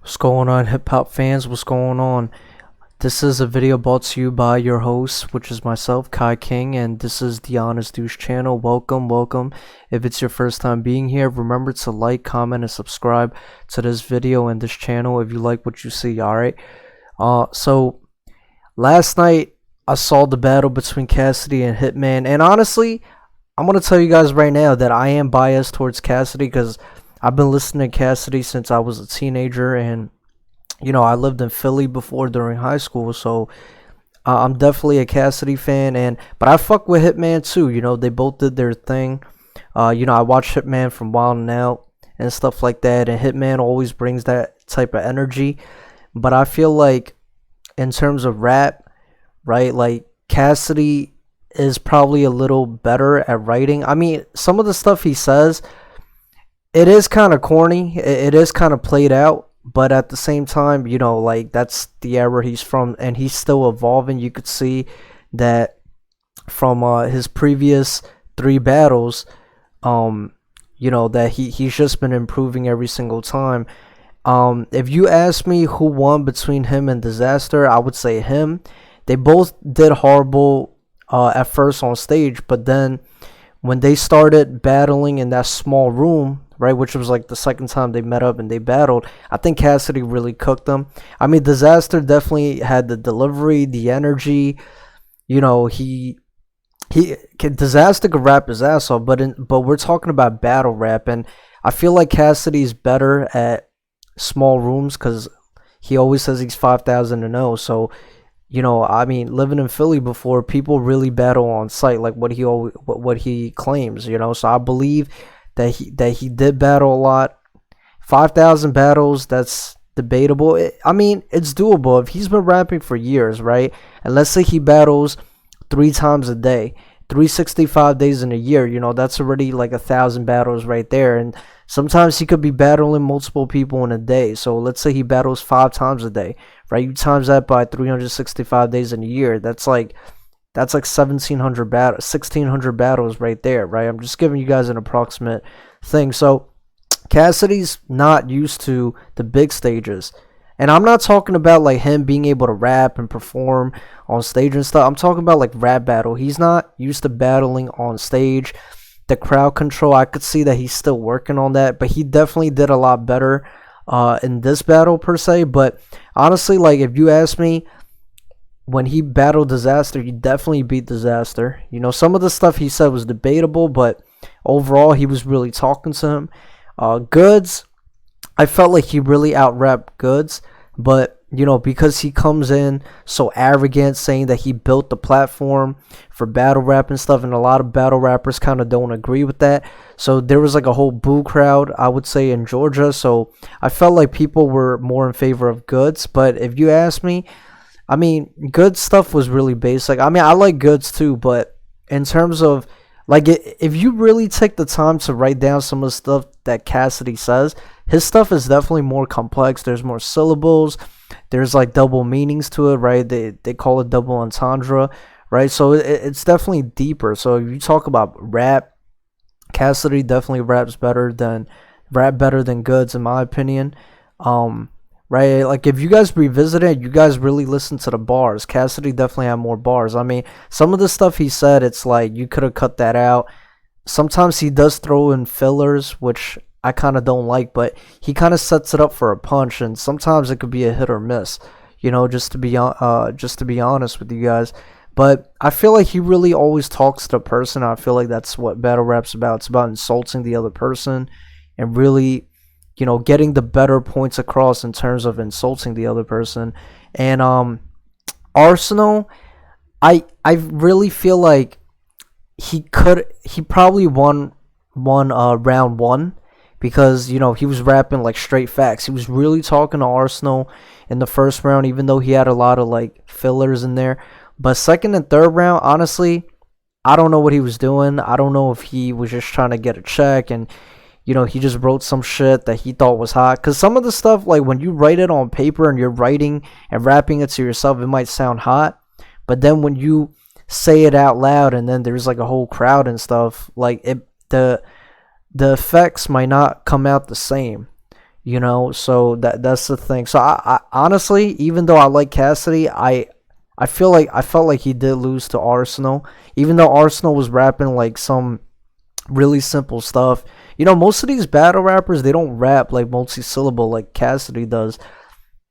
What's going on, hip hop fans? What's going on? This is a video brought to you by your host, which is myself, Kai King, and this is the Honest Douche channel. Welcome. If it's your first time being here, remember to like, comment, and subscribe to this video and this channel if you like what you see. Alright. So last night I saw the battle between Cassidy and Hitman, and honestly, I'm gonna tell you guys right now that I am biased towards Cassidy because I've been listening to Cassidy since I was a teenager, and I lived in Philly before during high school, so I'm definitely a Cassidy fan. But I fuck with Hitman too. They both did their thing. I watch Hitman from Wild 'N Out and stuff like that, and Hitman always brings that type of energy. But I feel like in terms of rap, right, like Cassidy is probably a little better at writing. I mean, some of the stuff he says, it is kind of corny. It is kind of played out, but at the same time, like that's the era he's from, and he's still evolving. You could see that from his previous three battles, that he's just been improving every single time. If you ask me who won between him and Disaster, I would say him. They both did horrible at first on stage, but then when they started battling in that small room, right, which was like the second time they met up and they battled, I think Cassidy really cooked them. I mean, Disaster definitely had the delivery, the energy. Disaster could rap his ass off, but we're talking about battle rap, and I feel like Cassidy's better at small rooms because he always says he's 5,000-0. So I mean, living in Philly before, people really battle on site, like what he claims. So I believe that he did battle a lot. 5,000 battles, that's debatable. I mean, it's doable if he's been rapping for years, right? And let's say he battles 3 times a day, 365 days in a year. That's already like 1,000 battles right there. And sometimes he could be battling multiple people in a day. So let's say he battles 5 times a day, right? You times that by 365 days in a year. That's like 1,600 battles right there, right? I'm just giving you guys an approximate thing. So Cassidy's not used to the big stages, and I'm not talking about like him being able to rap and perform on stage and stuff. I'm talking about like rap battle. He's not used to battling on stage. The crowd control, I could see that he's still working on that, but he definitely did a lot better in this battle per se. But honestly, like if you ask me, when he battled Disaster, he definitely beat Disaster. Some of the stuff he said was debatable, but overall, he was really talking to him. Goods, I felt like he really out-rapped Goods, but, because he comes in so arrogant, saying that he built the platform for battle rap and stuff, and a lot of battle rappers kind of don't agree with that. So there was like a whole boo crowd, I would say, in Georgia. So I felt like people were more in favor of Goods, but if you ask me, I mean, Goods stuff was really basic. I mean, I like Goods too, but in terms of, like, if you really take the time to write down some of the stuff that Cassidy says, his stuff is definitely more complex. There's more syllables. There's, like, double meanings to it, right? They call it double entendre, right? So it's definitely deeper. So if you talk about rap, Cassidy definitely raps better than Goods, in my opinion. Right, like if you guys revisit it, you guys really listen to the bars. Cassidy definitely had more bars. I mean, some of the stuff he said, it's like you could have cut that out. Sometimes he does throw in fillers, which I kind of don't like, but he kind of sets it up for a punch, and sometimes it could be a hit or miss. Just to be honest with you guys. But I feel like he really always talks to the person. I feel like that's what battle rap's about. It's about insulting the other person and really, getting the better points across in terms of insulting the other person. And Arsenal, I really feel like he probably won round one because he was rapping like straight facts. He was really talking to Arsenal in the first round, even though he had a lot of like fillers in there. But second and third round, honestly, I don't know what he was doing. I don't know if he was just trying to get a check and he just wrote some shit that he thought was hot. Because some of the stuff, like when you write it on paper and you're writing and rapping it to yourself, it might sound hot. But then when you say it out loud and then there's like a whole crowd and stuff, like the effects might not come out the same. you know. So that's the thing. So I honestly, even though I like Cassidy, I felt like he did lose to Arsenal, even though Arsenal was rapping like some really simple stuff. You know, most of these battle rappers, they don't rap like multi-syllable like Cassidy does.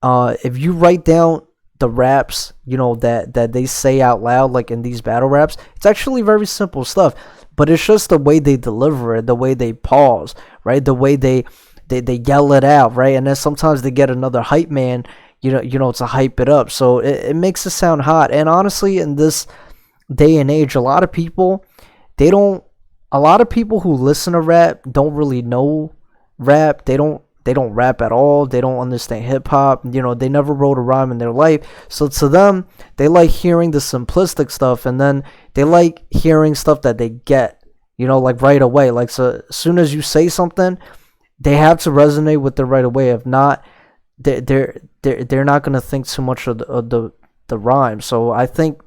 If you write down the raps, you know, that they say out loud, like in these battle raps, it's actually very simple stuff. But it's just the way they deliver it, the way they pause, right? The way they yell it out, right? And then sometimes they get another hype man, you know, to hype it up. So it makes it sound hot. And honestly, in this day and age, a lot of people, a lot of people who listen to rap don't really know rap. They don't rap at all. They don't understand hip hop. You know, they never wrote a rhyme in their life. So to them, they like hearing the simplistic stuff, and then they like hearing stuff that they get, you know, like right away. Like, so as soon as you say something, they have to resonate with it right away. If not, they're not gonna think too much of the rhyme. So I think,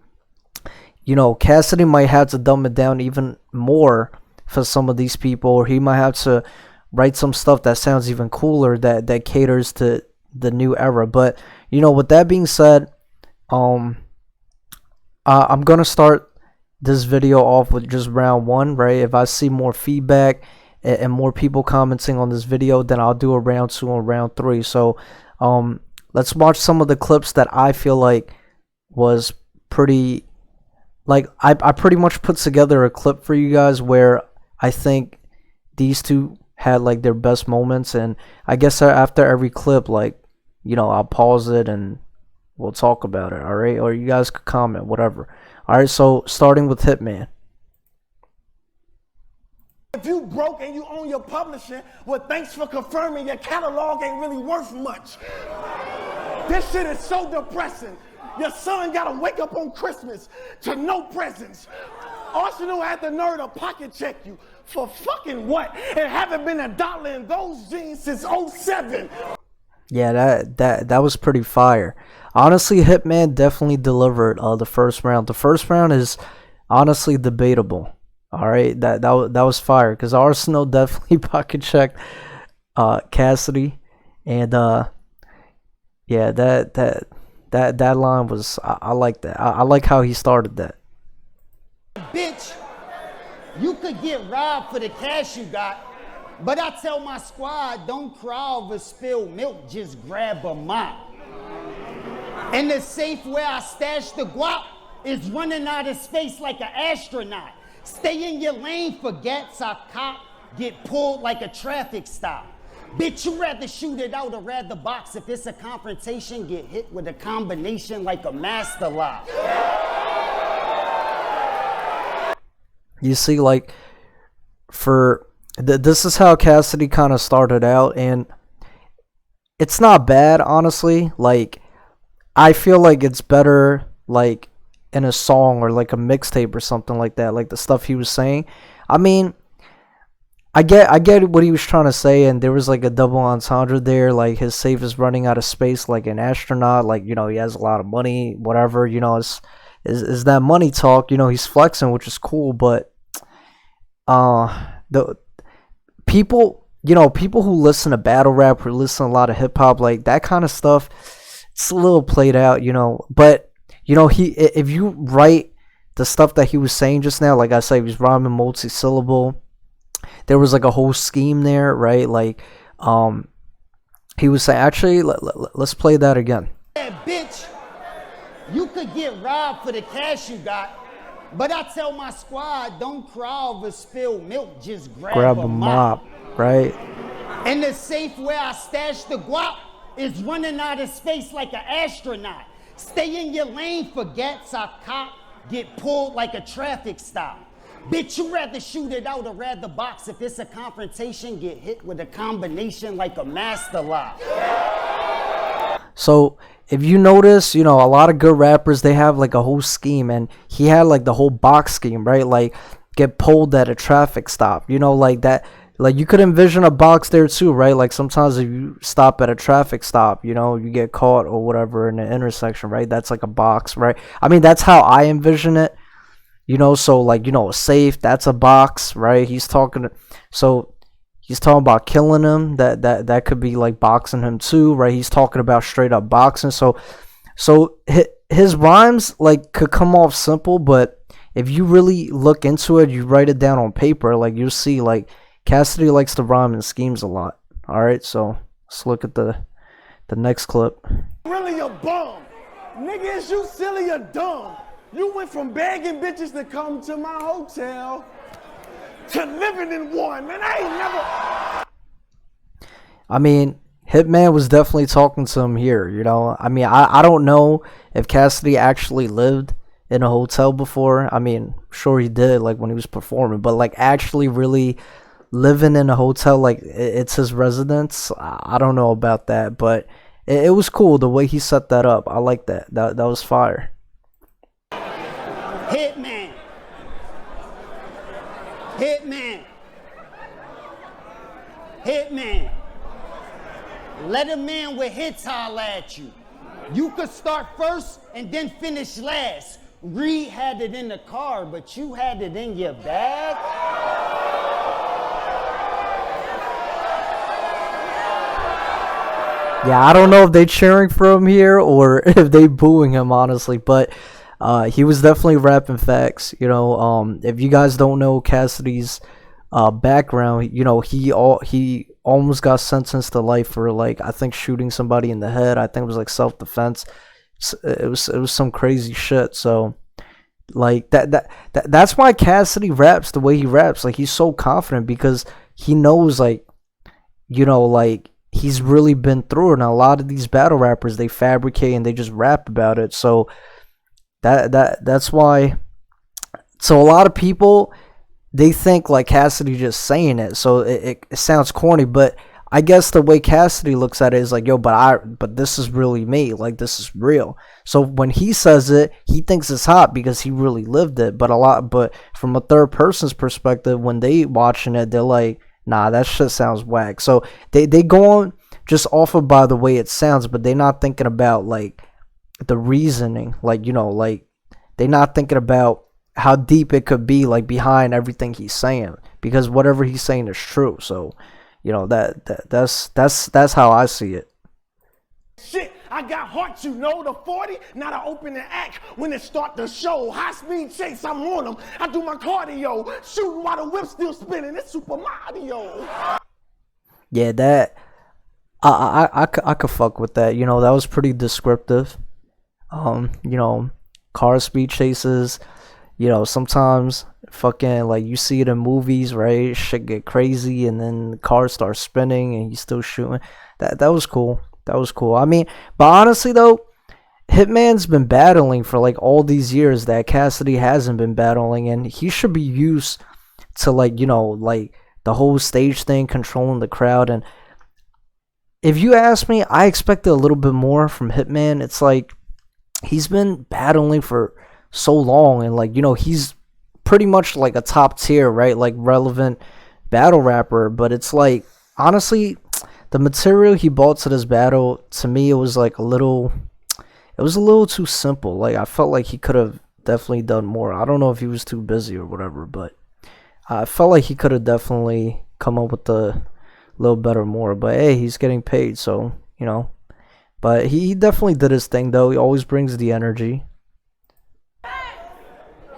you know, Cassidy might have to dumb it down even more for some of these people, or he might have to write some stuff that sounds even cooler, that caters to the new era. But, you know, with that being said, I'm gonna start this video off with just round one, right? If I see more feedback and more people commenting on this video, then I'll do a round two and round three. So let's watch some of the clips that I feel like was pretty, like, I pretty much put together a clip for you guys where I think these two had like their best moments, and I guess after every clip, like, you know, I'll pause it and we'll talk about it, all right? Or you guys could comment, whatever. All right, so starting with Hitman. If you broke and you own your publishing, well, thanks for confirming your catalog ain't really worth much. This shit is so depressing. Your son gotta wake up on Christmas to no presents. Arsenal had the nerve to pocket check you for fucking what? And haven't been $1 in those jeans since '07. Yeah, that was pretty fire. Honestly, Hitman definitely delivered the first round. The first round is honestly debatable. All right, that was fire, because Arsenal definitely pocket checked Cassidy, and yeah, that line was, I like that. I like how he started that. Bitch, you could get robbed for the cash you got, but I tell my squad, don't cry over spilled milk, just grab a mop. And the safe where I stash the guap is running out of space like an astronaut. Stay in your lane, forgets I cop, get pulled like a traffic stop. Bitch, you rather shoot it out or rather box. If it's a confrontation, get hit with a combination like a master lock. You see, like, this is how Cassidy kind of started out, and it's not bad, honestly. Like, I feel like it's better, like, in a song or like a mixtape or something like that, like the stuff he was saying. I mean, I get what he was trying to say, and there was like a double entendre there, like his safe is running out of space like an astronaut, like, you know, he has a lot of money, whatever, you know, is that money talk, you know, he's flexing, which is cool. But the people, you know, people who listen to battle rap, who listen to a lot of hip hop, like that kind of stuff, it's a little played out, you know. But, you know, if you write the stuff that he was saying just now, like I said, he was rhyming multi-syllable. There was like a whole scheme there, right? Like, he was saying, actually, let's play that again. Yeah, bitch, you could get robbed for the cash you got, but I tell my squad, don't cry over spilled milk, just grab a mop, right? And the safe where I stash the guap is running out of space like an astronaut. Stay in your lane, forgets I cop, get pulled like a traffic stop. Bitch, you rather shoot it out or rather box. If it's a confrontation, get hit with a combination like a master lock. So if you notice, you know, a lot of good rappers, they have like a whole scheme, and he had like the whole box scheme, right? Like, get pulled at a traffic stop, you know, like that. Like, you could envision a box there too, right? Like, sometimes if you stop at a traffic stop, you know, you get caught or whatever in the intersection, right? That's like a box, right? I mean, that's how I envision it, you know. So, like, you know, a safe, that's a box, right? He's talking to, so He's talking about killing him. That could be like boxing him too, right? He's talking about straight up boxing. So his rhymes like could come off simple, but if you really look into it, you write it down on paper, like you'll see like Cassidy likes to rhyme and schemes a lot. All right, so let's look at the next clip. Really a bum. Nigga, is you silly or dumb? You went from begging bitches to come to my hotel to living in one, man. I ain't never. I mean, Hitman was definitely talking to him here, you know. I mean, I don't know if Cassidy actually lived in a hotel before. I mean, sure he did, like when he was performing, but like actually really living in a hotel, like it's his residence. I don't know about that, but it was cool the way he set that up. I like that. That was fire. Hitman. Hitman. Hitman. Let a man with hits holler at you. You could start first and then finish last. Reed had it in the car, but you had it in your bag. Yeah, I don't know if they cheering for him here or if they booing him, honestly, but he was definitely rapping facts. You know, if you guys don't know Cassidy's background, you know, he almost got sentenced to life for like I think shooting somebody in the head. I think it was like self-defense. It was some crazy shit. So like that's why Cassidy raps the way he raps. Like he's so confident because he knows, like, you know, like he's really been through it. And a lot of these battle rappers, they fabricate and they just rap about it. So that's why. So a lot of people, they think like Cassidy just saying it, so it sounds corny. But I guess the way Cassidy looks at it is like, yo, but this is really me. Like this is real. So when he says it, he thinks it's hot because he really lived it. But from a third person's perspective, when they watching it, they're like, nah, that shit sounds whack. So they go on just off of by the way it sounds, but they're not thinking about like the reasoning. Like, you know, like they're not thinking about how deep it could be like behind everything he's saying, because whatever he's saying is true. So, you know, that's how I see it. Shit, I got heart, you know, the 40, not I open the act when it start the show. High speed chase, I'm on them. I do my cardio, shooting while the whip's still spinning. It's Super Mario. Yeah, that I could fuck with that. You know, that was pretty descriptive. You know, car speed chases. You know, sometimes fucking like you see it in movies, right? Shit get crazy, and then the car starts spinning, and he's still shooting. That was cool. That was cool. I mean, but honestly though, Hitman's been battling for like all these years that Cassidy hasn't been battling, and he should be used to like, you know, like the whole stage thing, controlling the crowd. And if you ask me, I expected a little bit more from Hitman. It's like he's been battling for so long, and like, you know, he's pretty much like a top tier, right, like relevant battle rapper. But it's like, honestly, the material he brought to this battle, to me, it was a little too simple. Like I felt like he could have definitely done more. I don't know if he was too busy or whatever, but I felt like he could have definitely come up with a little better more. But hey, he's getting paid, so, you know. But he definitely did his thing though. He always brings the energy.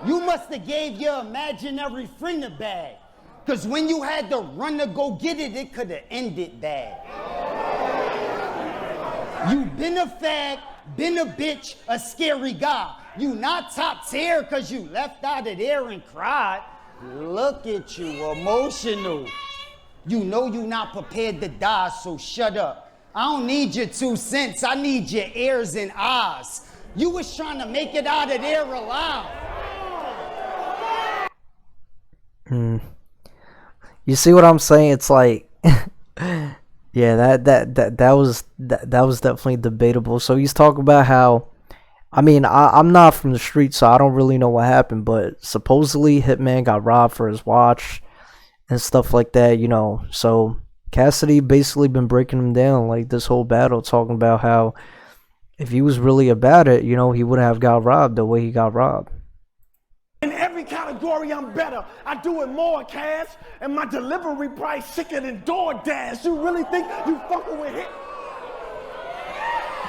You must have gave your imaginary friend a bag. Because when you had to run to go get it, it could have ended bad. You been a fag, been a bitch, a scary guy. You not top tier because you left out of there and cried. Look at you, emotional. You know you not prepared to die, so shut up. I don't need your 2 cents, I need your ears and eyes. You was trying to make it out of there alive. You see what I'm saying? It's like, yeah, that was definitely debatable. So he's talking about how, I mean, I'm not from the street, so I don't really know what happened, but supposedly Hitman got robbed for his watch and stuff like that, you know. So Cassidy basically been breaking him down like this whole battle, talking about how if he was really about it, you know, he wouldn't have got robbed the way he got robbed. In every category. category, I'm better. I do it more, Cass. And my delivery price sicker than DoorDash. You really think you fucking with Hit?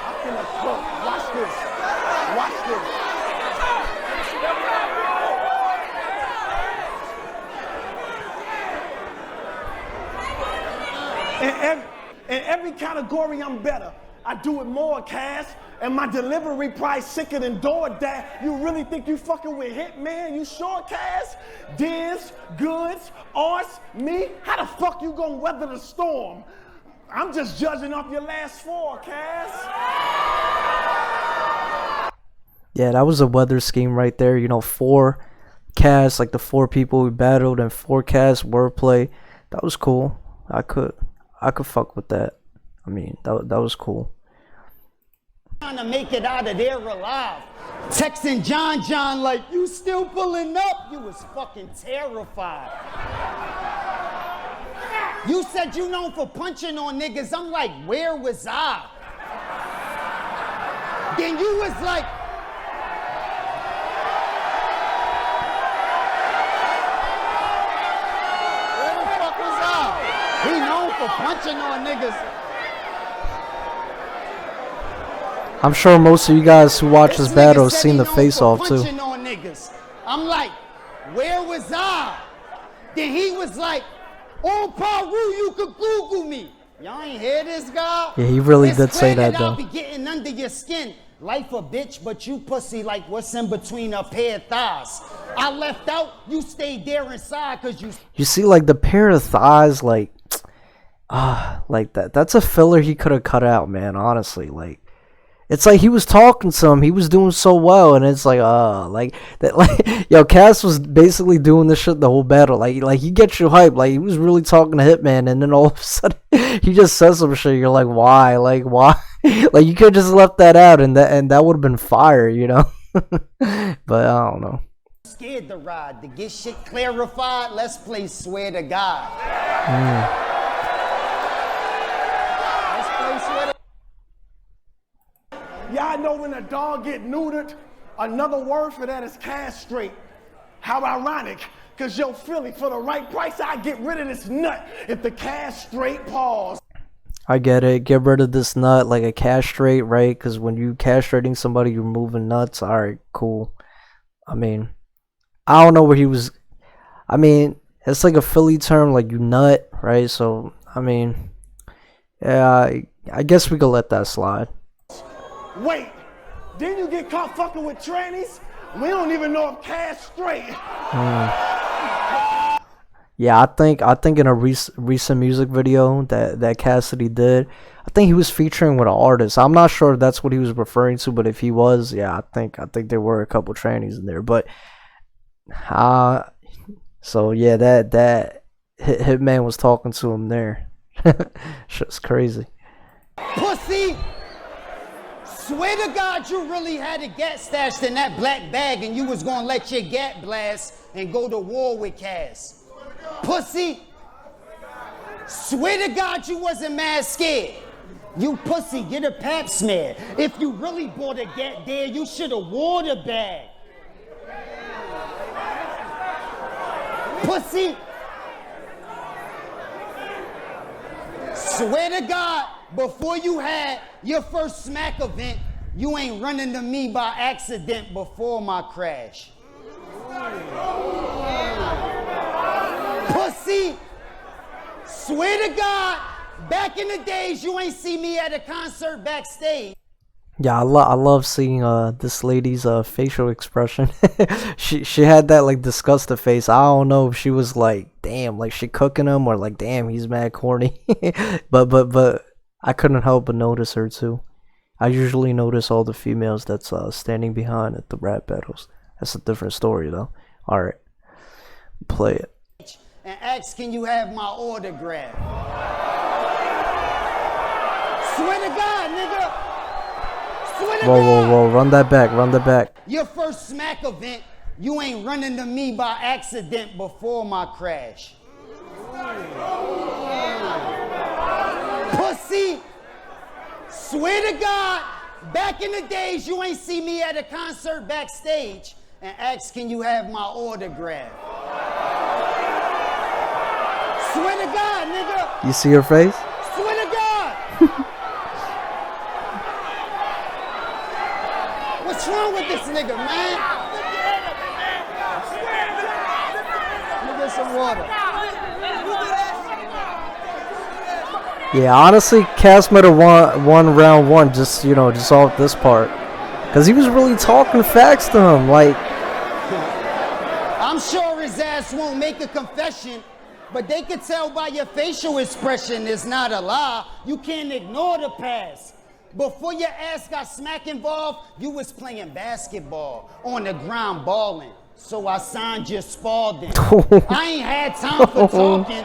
I'm finna cook. Watch this. Watch this. In every category, I'm better. I do it more, Cass. And my delivery price sicker than DoorDash. You really think you fucking with Hitman? You sure, Cass? Diz, Goods, Arts, me? How the fuck you gonna weather the storm? I'm just judging off your last four, Cass. Yeah, that was a weather scheme right there. You know, 4 casts, like the 4 people we battled, and 4 cast wordplay. That was cool. I could fuck with that. I mean, that was cool. Trying to make it out of there alive. Texting John like, you still pulling up? You was fucking terrified. You said you known for punching on niggas. I'm like, where was I? Then you was like, where the fuck was I? He known for punching on niggas. I'm sure most of you guys who watch this battle have seen the face-off too. I'm like, where was I? Then he was like, oh, Paru, you could Google me. Y'all ain't hear this guy? Yeah, he really did say that though. I'll be getting under your skin. Life a bitch, but you pussy like what's in between a pair of thighs. I left out, you stayed there inside cause you... You see, like, the pair of thighs, like that. That's a filler he could have cut out, man, honestly. Like, it's like he was talking to him, he was doing so well, and it's like, yo, Cass was basically doing this shit the whole battle. Like he gets you hyped, like he was really talking to Hitman, and then all of a sudden he just says some shit. You're like, why? Like, why? Like, you could have just left that out, and that would have been fire, you know. But I don't know. Scared to ride to get shit clarified. Let's play Swear to God. Let's play Swear to... Y'all know when a dog get neutered, another word for that is castrate. How ironic, cause yo Philly, for the right price, I get rid of this nut. If the castrate pause. I get it. Get rid of this nut, like a castrate, right? Because when you castrating somebody, you're removing nuts. All right, cool. I mean, I don't know where he was. I mean, it's like a Philly term, like you nut, right? So, I mean, yeah, I guess we could let that slide. Wait, didn't you get caught fucking with trannies? We don't even know if castrate. Yeah, I think in a recent music video that Cassidy did, I think he was featuring with an artist. I'm not sure if that's what he was referring to, but if he was, yeah, I think there were a couple trannies in there. But so yeah, that Hitman was talking to him there. Shit's crazy. Pussy! Swear to God you really had a gat stashed in that black bag and you was gonna let your gat blast and go to war with Cass. Pussy! Swear to God you wasn't mad scared. You pussy, get a pap smear. If you really bought a gat there, you should have wore the bag. Pussy! Swear to God, before you had your first smack event, you ain't running to me by accident before my crash. Pussy! Swear to God, back in the days you ain't see me at a concert backstage. Yeah, I love seeing this lady's facial expression. she had that like disgusted face. I don't know if she was like, damn, like she cooking him, or like, damn, he's mad corny. but I couldn't help but notice her too. I usually notice all the females that's standing behind at the rap battles. That's a different story though. All right, play it. And ask, can you have my autograph? Swear to God, nigga. Swear to God. Whoa, run that back. Your first smack event, you ain't running to me by accident before my crash. Pussy! Swear to God, back in the days you ain't see me at a concert backstage. and ask, can you have my autograph? Swear to God, nigga. You see her face? Swear to God. What's wrong with this nigga, man? Let me get some water. Yeah, honestly, Cass might have won round one just, you know, just off this part. Because he was really talking facts to him, like... I'm sure his ass won't make a confession, but they could tell by your facial expression it's not a lie. You can't ignore the past. Before your ass got smack involved, you was playing basketball on the ground balling. So I signed your Spalding. I ain't had time for talking.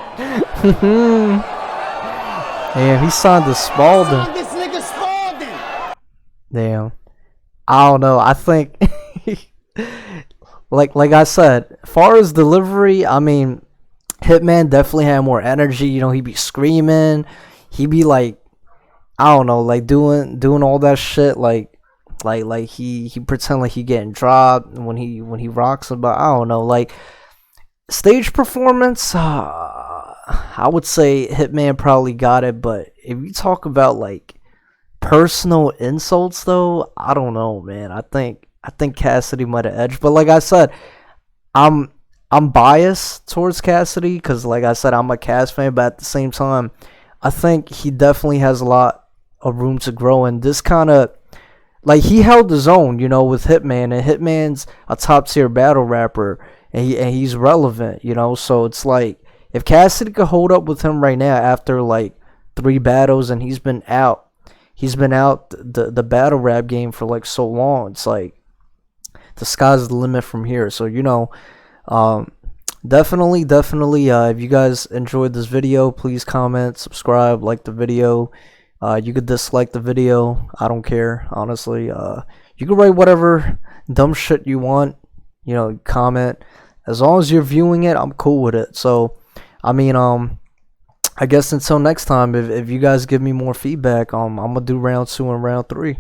Damn, he signed the Spalding. I signed this nigga Spalding. Damn. I don't know. I think, like I said, as far as delivery, I mean, Hitman definitely had more energy. You know, he'd be screaming. He'd be like, I don't know, like doing all that shit. Like he pretend like he getting dropped when he rocks him. But I don't know, like stage performance. I would say Hitman probably got it. But if you talk about like personal insults, though, I don't know, man. I think Cassidy might have edged. But like I said, I'm biased towards Cassidy because, like I said, I'm a Cass fan. But at the same time, I think he definitely has a lot of room to grow. And this kind of, like, he held his own, you know, with Hitman. And Hitman's a top tier battle rapper, and he's relevant, you know. So it's like, if Cassidy could hold up with him right now after like 3 battles, and he's been out the battle rap game for like so long, it's like the sky's the limit from here. So, you know, definitely if you guys enjoyed this video, please comment, subscribe, like the video. You could dislike the video, I don't care, honestly. You can write whatever dumb shit you want, you know, comment. As long as you're viewing it, I'm cool with it. So I mean, I guess until next time, if you guys give me more feedback, I'm gonna do round 2 and round 3.